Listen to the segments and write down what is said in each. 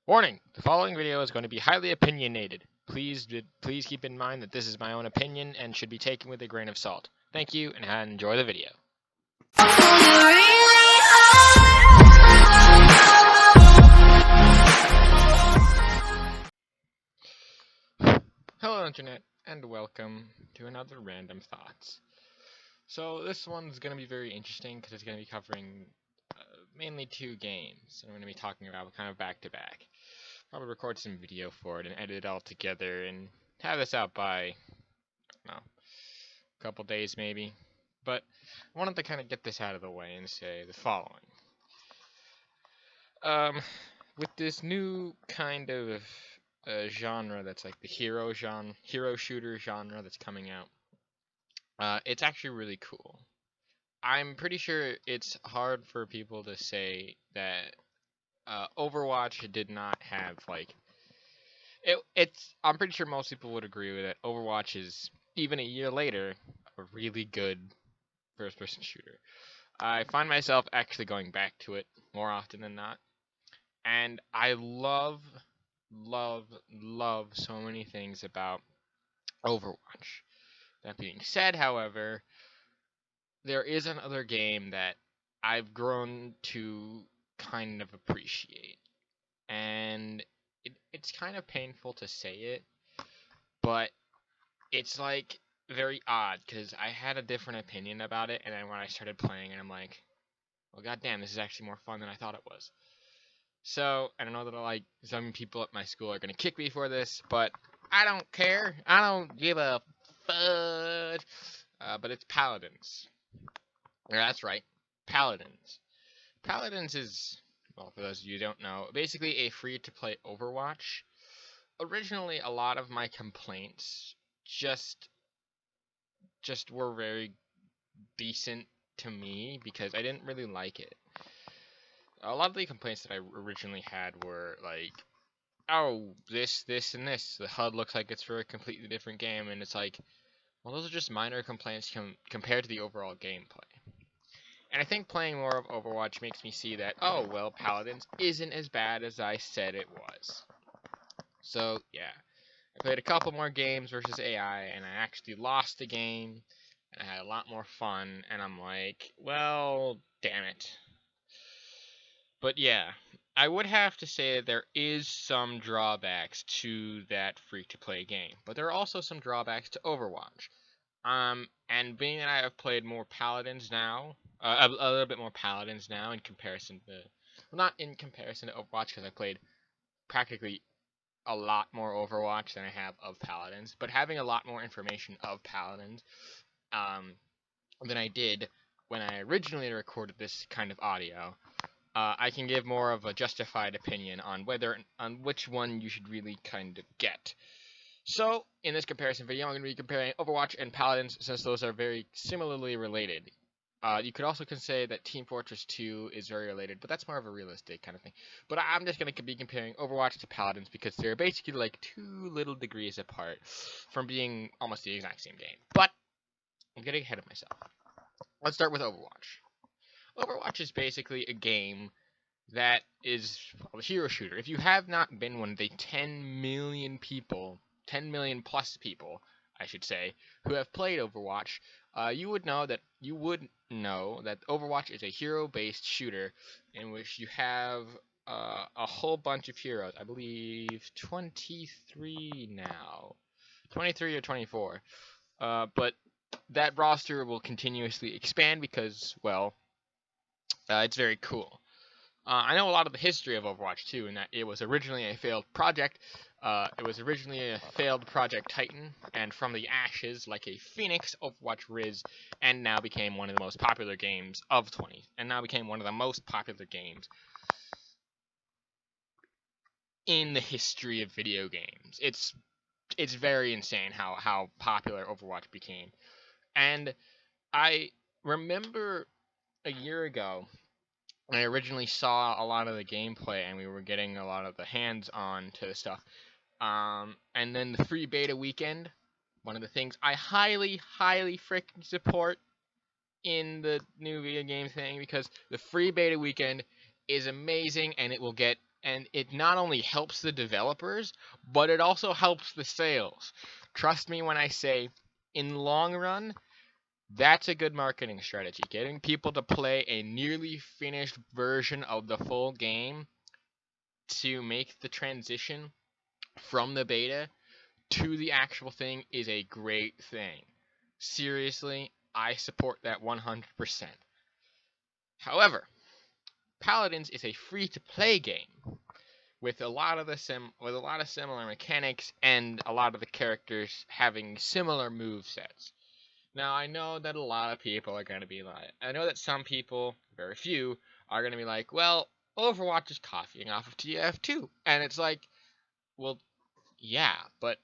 Warning: the following video is going to be highly opinionated. Please keep in mind that this is my own opinion and should be taken with a grain of salt. Thank you, and enjoy the video. Hello Internet, and welcome to another Random Thoughts. So this one's going to be very interesting because it's going to be covering mainly two games. I'm going to be talking about kind of back to back. Probably record some video for it and edit it all together and have this out by, I don't know, a couple days maybe. But I wanted to kind of get this out of the way and say the following. With this new kind of genre that's like the hero shooter genre that's coming out, it's actually really cool. I'm pretty sure it's hard for people to say that Overwatch did not have like it's. I'm pretty sure most people would agree with it. Overwatch is even a year later a really good first-person shooter. I find myself actually going back to it more often than not, and I love so many things about Overwatch. That being said, however, there is another game that I've grown to kind of appreciate, and it's kind of painful to say it, but it's like very odd because I had a different opinion about it, and then when I started playing it, I'm like, well, goddamn, this is actually more fun than I thought it was. So I don't know that like some people at my school are gonna kick me for this, but I don't care. I don't give a fudge. But it's Paladins. Yeah, that's right, Paladins. Paladins is, well, for those of you who don't know, basically a free-to-play Overwatch. Originally, a lot of my complaints just were very decent to me because I didn't really like it. A lot of the complaints that I originally had were like, oh, this, and this. The HUD looks like it's for a completely different game, and it's like, well, those are just minor complaints compared to the overall gameplay. And I think playing more of Overwatch makes me see that, oh, well, Paladins isn't as bad as I said it was. So, yeah. I played a couple more games versus AI, and I actually lost the game, and I had a lot more fun, and I'm like, well, damn it. But yeah, I would have to say that there is some drawbacks to that free-to-play game, but there are also some drawbacks to Overwatch. And being that I have played more Paladins now, a little bit more Paladins now in comparison to, well, not in comparison to Overwatch because I played practically a lot more Overwatch than I have of Paladins, but having a lot more information of Paladins, than I did when I originally recorded this kind of audio, I can give more of a justified opinion on which one you should really kind of get. So, in this comparison video, I'm going to be comparing Overwatch and Paladins since those are very similarly related. You could also say that Team Fortress 2 is very related, but that's more of a realistic kind of thing. But I'm just going to be comparing Overwatch to Paladins because they're basically like 2 little degrees apart from being almost the exact same game. But I'm getting ahead of myself. Let's start with Overwatch. Overwatch is basically a game that is a hero shooter. If you have not been one of the 10 million plus people, I should say, who have played Overwatch, you would know that Overwatch is a hero-based shooter in which you have a whole bunch of heroes. I believe 23 now, 23 or 24. But that roster will continuously expand because, well, it's very cool. I know a lot of the history of Overwatch too, in that it was originally a failed project. It was originally a failed Project Titan, and from the ashes, like a phoenix, Overwatch rose, and now became one of the most popular games of 20, and now became one of the most popular games in the history of video games. It's very insane how popular Overwatch became, and I remember a year ago. I originally saw a lot of the gameplay, and we were getting a lot of the hands-on to the stuff. And then the free beta weekend, one of the things I highly freaking support in the new video game thing, because the free beta weekend is amazing, and it will get and it not only helps the developers, but it also helps the sales. Trust me when I say, in long run, that's a good marketing strategy. Getting people to play a nearly finished version of the full game to make the transition from the beta to the actual thing is a great thing. Seriously, I support that 100%. However, Paladins is a free-to-play game with a lot of similar mechanics and a lot of the characters having similar move sets. Now, I know that a lot of people are going to be like, I know that some people, very few, are going to be like, well, Overwatch is copying off of TF2. And it's like, well, yeah, but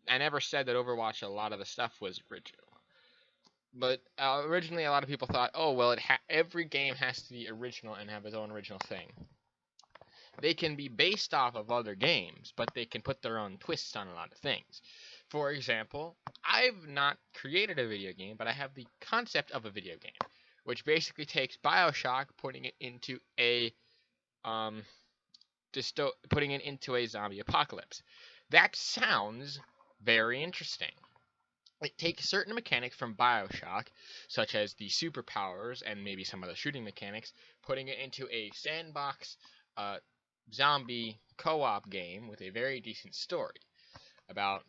I never said that Overwatch, a lot of the stuff was original. But originally, a lot of people thought, oh, well, every game has to be original and have its own original thing. They can be based off of other games, but they can put their own twists on a lot of things. For example, I've not created a video game, but I have the concept of a video game, which basically takes BioShock, putting it into a zombie apocalypse. That sounds very interesting. It takes certain mechanics from BioShock, such as the superpowers and maybe some of the shooting mechanics, putting it into a sandbox zombie co-op game with a very decent story about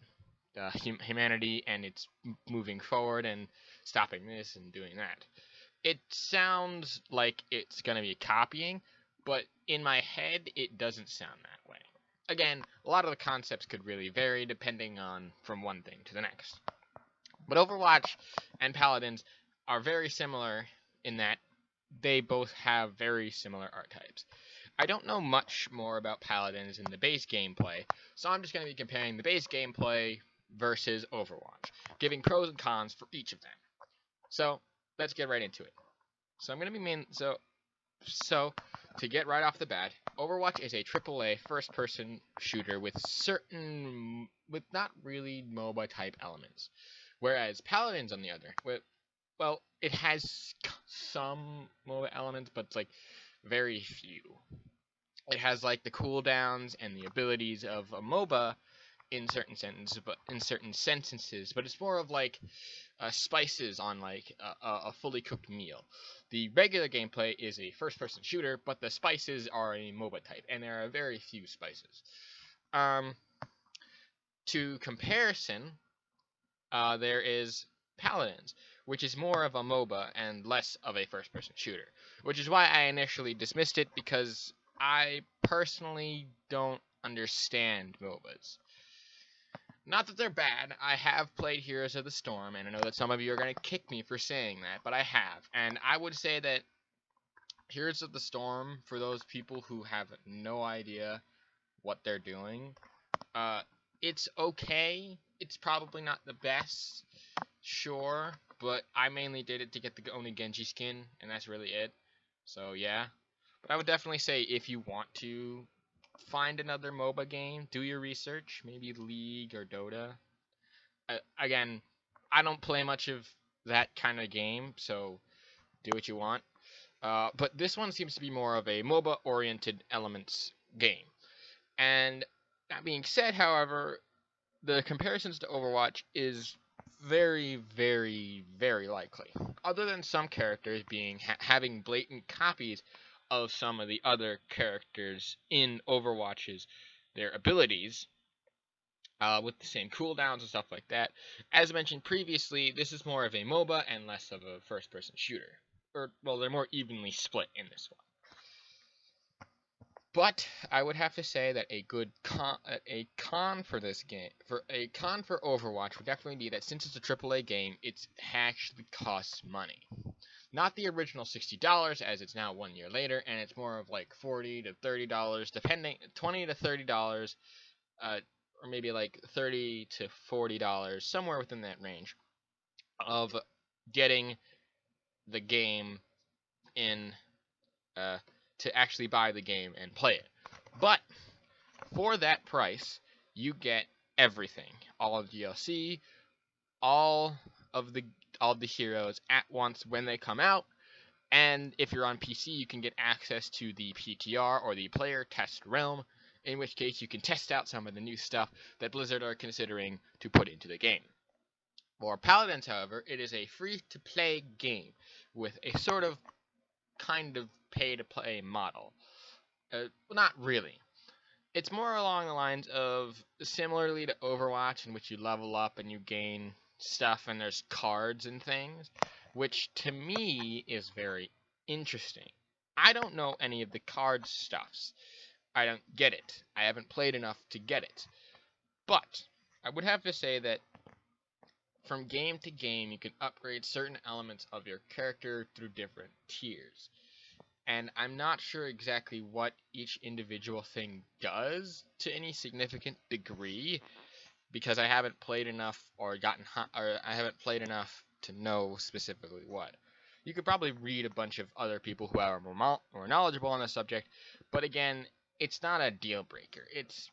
humanity and its moving forward and stopping this and doing that. It sounds like it's going to be copying, but in my head, it doesn't sound that way. Again, a lot of the concepts could really vary depending on from one thing to the next. But Overwatch and Paladins are very similar in that they both have very similar archetypes. I don't know much more about Paladins in the base gameplay, so I'm just going to be comparing the base gameplay versus Overwatch, giving pros and cons for each of them. So, let's get right into it. So I'm going to be So, to get right off the bat, Overwatch is a AAA first-person shooter with not really MOBA type elements. Whereas Paladins, on the other, well, it has some MOBA elements, but it's like very few. It has like the cooldowns and the abilities of a MOBA in certain sentences, but it's more of like spices on like a fully cooked meal. The regular gameplay is a first-person shooter, but the spices are a MOBA type, and there are very few spices. To comparison, there is Paladins, which is more of a MOBA and less of a first-person shooter, which is why I initially dismissed it, because I personally don't understand MOBAs. Not that they're bad. I have played Heroes of the Storm, and I know that some of you are going to kick me for saying that, but I have. And I would say that Heroes of the Storm, for those people who have no idea what they're doing, it's okay. It's probably not the best, sure, but I mainly did it to get the only Genji skin, and that's really it. So, yeah. But I would definitely say if you want to find another MOBA game, do your research, maybe League or Dota. Again, I don't play much of that kind of game, so do what you want. But this one seems to be more of a MOBA-oriented elements game. And that being said, however, the comparisons to Overwatch is very, very, very likely. Other than some characters having blatant copies of some of the other characters in Overwatch's their abilities, with the same cooldowns and stuff like that. As mentioned previously, this is more of a MOBA and less of a first-person shooter. Well, they're more evenly split in this one. But I would have to say that a con for this game, for Overwatch, would definitely be that since it's a AAA game, it actually costs money. Not the original $60, as it's now 1 year later, and it's more of like $40 to $30, depending, $20 to $30, or maybe like $30 to $40, somewhere within that range, of getting the game in, to actually buy the game and play it. But for that price, you get everything, all of DLC, all of the heroes at once when they come out, And if you're on PC, you can get access to the PTR, or the Player Test Realm, in which case you can test out some of the new stuff that Blizzard are considering to put into the game. For Paladins, however, it is a free-to-play game with a sort of kind of pay-to-play model. Well, not really. It's more along the lines of similarly to Overwatch, in which you level up and you gain stuff and there's cards and things, which to me is very interesting. I don't know any of the card stuffs. I don't get it. I haven't played enough to get it. But I would have to say that from game to game, you can upgrade certain elements of your character through different tiers. And I'm not sure exactly what each individual thing does to any significant degree, because I haven't played enough or I haven't played enough to know specifically what. You could probably read a bunch of other people who are more knowledgeable on the subject, but again, it's not a deal breaker. It's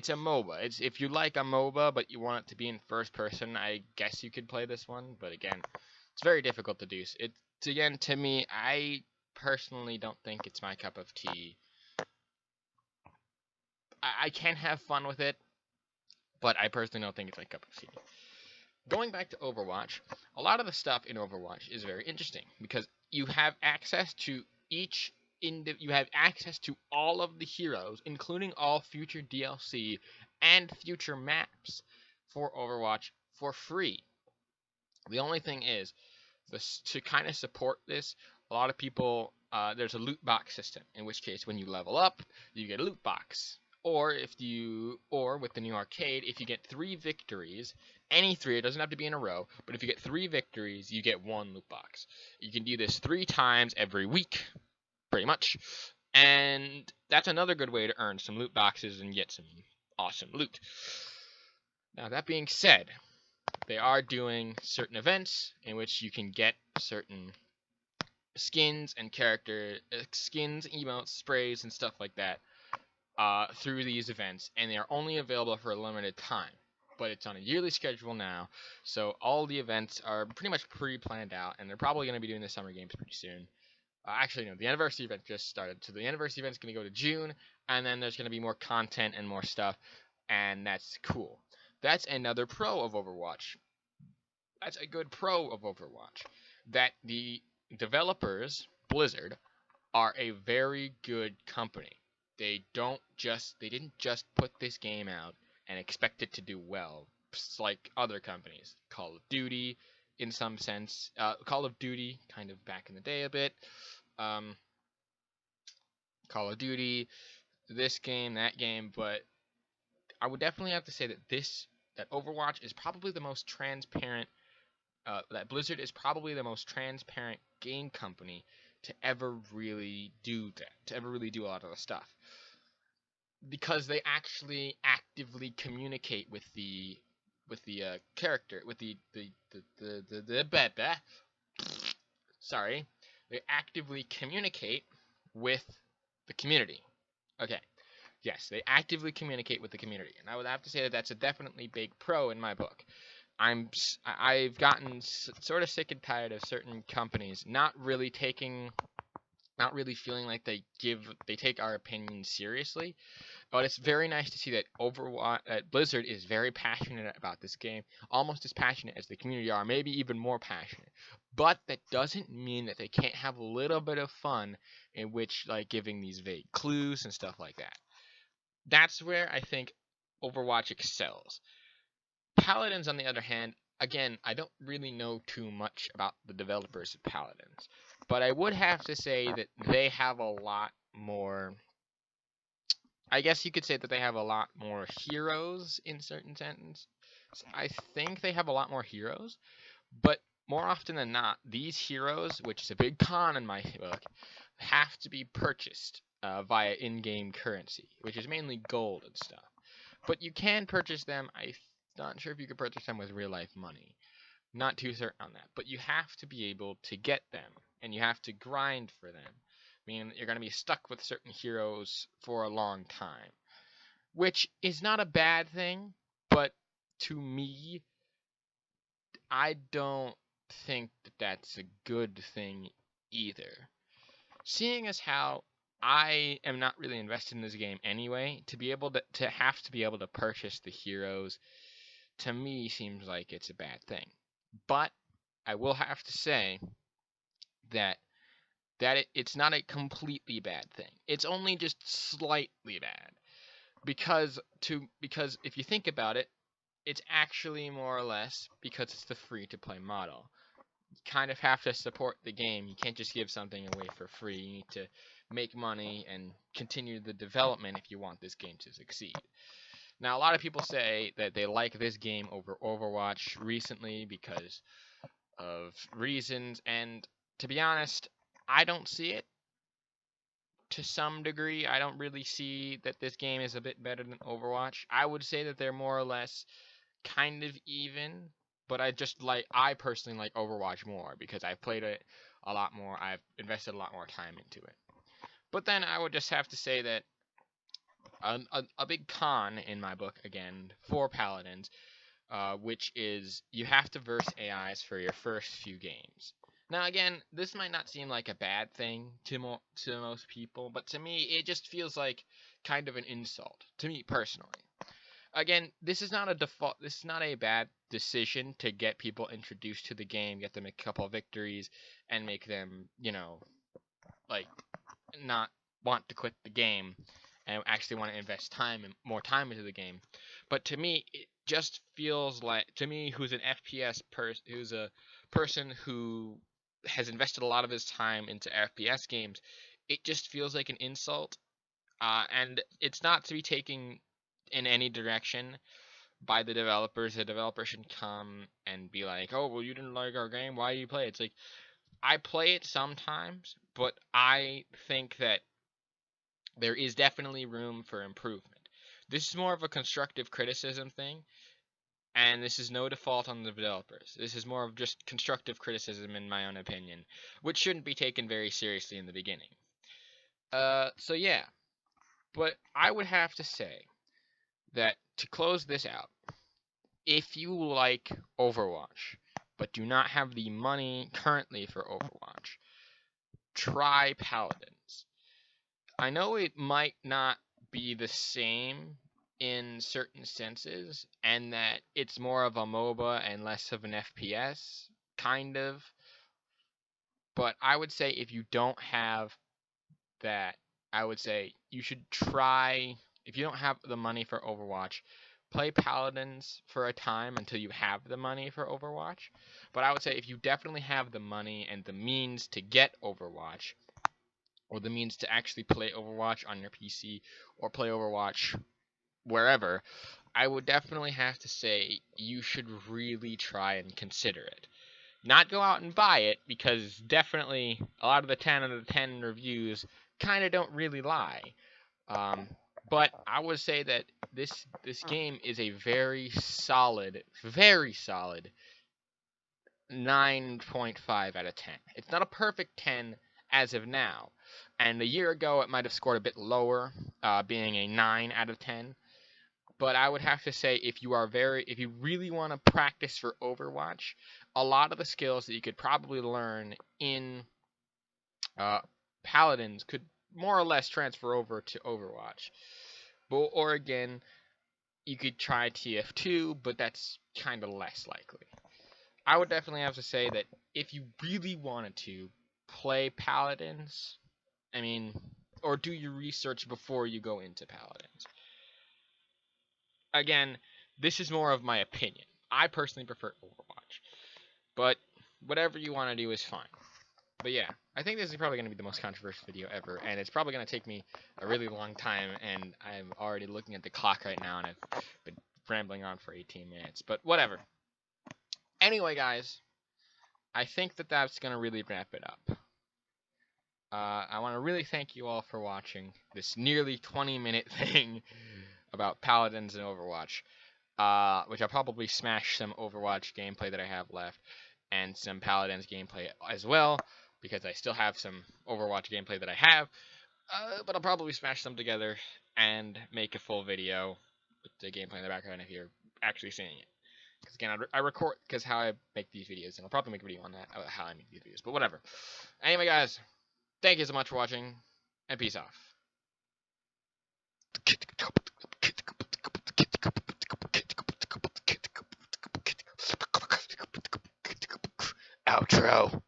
a MOBA. If you like a MOBA but you want it to be in first person, I guess you could play this one. But again, it's very difficult to do. Again, to me, I personally don't think it's my cup of tea. I can have fun with it, but I personally don't think it's my cup of tea. Going back to Overwatch, a lot of the stuff in Overwatch is very interesting because you have access to all of the heroes, including all future DLC and future maps for Overwatch for free. The only thing is, to kind of support this, a lot of people, there's a loot box system, in which case when you level up, you get a loot box. Or with the new arcade, if you get 3 victories, any 3, it doesn't have to be in a row, but if you get 3 victories, you get 1 loot box. You can do this 3 times every week, pretty much. And that's another good way to earn some loot boxes and get some awesome loot. Now, that being said, they are doing certain events in which you can get certain skins and skins, emotes, sprays, and stuff like that through these events, and they are only available for a limited time. But it's on a yearly schedule now, so all the events are pretty much pre-planned out, and they're probably going to be doing the summer games pretty soon. Actually, no, the anniversary event just started, so the anniversary event's going to go to June, and then there's going to be more content and more stuff, and that's cool. That's another pro of Overwatch. That's a good pro of Overwatch. That the developers, Blizzard, are a very good company. They didn't just put this game out and expect it to do well, like other companies. Call of Duty, in some sense. Call of Duty, kind of back in the day a bit. Call of Duty, this game, that game, but I would definitely have to say that Overwatch is probably the most transparent, that Blizzard is probably the most transparent game company to ever really do that, to ever really do a lot of the stuff. Because they actually actively communicate with the character, with the sorry, they actively communicate with the community. Okay, yes, they actively communicate with the community, and I would have to say that that's a definitely big pro in my book. I've gotten sort of sick and tired of certain companies not really feeling like they take our opinions seriously. But it's very nice to see that Blizzard is very passionate about this game, almost as passionate as the community are, maybe even more passionate. But that doesn't mean that they can't have a little bit of fun in which, like, giving these vague clues and stuff like that. That's where I think Overwatch excels. Paladins, on the other hand, again, I don't really know too much about the developers of Paladins, but I would have to say that they have a lot more. I guess you could say that they have a lot more heroes in certain sentences. I think they have a lot more heroes, but more often than not, these heroes, which is a big con in my book, have to be purchased via in-game currency, which is mainly gold and stuff. But you can purchase them. I'm not sure if you can purchase them with real-life money. Not too certain on that. But you have to be able to get them, and you have to grind for them. I mean, you're going to be stuck with certain heroes for a long time, which is not a bad thing, but to me, I don't think that that's a good thing either. Seeing as how I am not really invested in this game anyway, to be able to have to be able to purchase the heroes, to me seems like it's a bad thing. But I will have to say that it's not a completely bad thing. It's only just slightly bad. Because if you think about it, it's actually more or less because it's the free to play model. You kind of have to support the game. You can't just give something away for free. You need to make money and continue the development if you want this game to succeed. Now, a lot of people say that they like this game over Overwatch recently because of reasons, and to be honest, I don't see it. To some degree, I don't really see that this game is a bit better than Overwatch. I would say that they're more or less kind of even, but I personally like Overwatch more because I've played it a lot more. I've invested a lot more time into it. But then I would just have to say that a big con in my book, again, for Paladins, which is you have to verse AIs for your first few games. Now, again, this might not seem like a bad thing to most people, but to me, it just feels like kind of an insult, to me personally. Again, this is not a bad decision to get people introduced to the game, get them a couple of victories, and make them, like, not want to quit the game and actually want to invest more time into the game. But to me, it just feels like, to me, who's an FPS person, who's a person who has invested a lot of his time into FPS games, it just feels like an insult. And it's not to be taken in any direction by the developers. The developer should come and be like, oh, well, you didn't like our game, why do you play it? It's like, I play it sometimes, but I think that there is definitely room for improvement. This is more of a constructive criticism thing, and this is no default on the developers. This is more of just constructive criticism, in my own opinion, which shouldn't be taken very seriously in the beginning. So yeah, but I would have to say that to close this out, if you like Overwatch, but do not have the money currently for Overwatch, try Paladins. I know it might not be the same in certain senses, and that it's more of a MOBA and less of an FPS, kind of. But I would say if you don't have that, I would say you should try, if you don't have the money for Overwatch, play Paladins for a time until you have the money for Overwatch. But I would say if you definitely have the money and the means to get Overwatch, or the means to actually play Overwatch on your PC, or play Overwatch wherever, I would definitely have to say you should really try and consider it. Not go out and buy it, because definitely a lot of the 10 out of 10 reviews kind of don't really lie. But I would say that this game is a very solid 9.5 out of 10. It's not a perfect 10 as of now, and a year ago it might have scored a bit lower, being a 9 out of 10. But I would have to say, if you really want to practice for Overwatch, a lot of the skills that you could probably learn in Paladins could more or less transfer over to Overwatch. Or again, you could try TF2, but that's kind of less likely. I would definitely have to say that if you really wanted to play Paladins, or do your research before you go into Paladins. Again, this is more of my opinion. I personally prefer Overwatch, but whatever you want to do is fine. But yeah, I think this is probably going to be the most controversial video ever, and it's probably going to take me a really long time, and I'm already looking at the clock right now, and I've been rambling on for 18 minutes, but whatever. Anyway, guys, I think that that's going to really wrap it up. I want to really thank you all for watching this nearly 20-minute thing about Paladins and Overwatch, which I'll probably smash some Overwatch gameplay that I have left, and some Paladins gameplay as well, because I still have some Overwatch gameplay that I have, but I'll probably smash them together and make a full video with the gameplay in the background if you're actually seeing it. Because again, I record because how I make these videos, and I'll probably make a video on that how I make these videos. But whatever. Anyway, guys, thank you so much for watching, and peace off. Outro.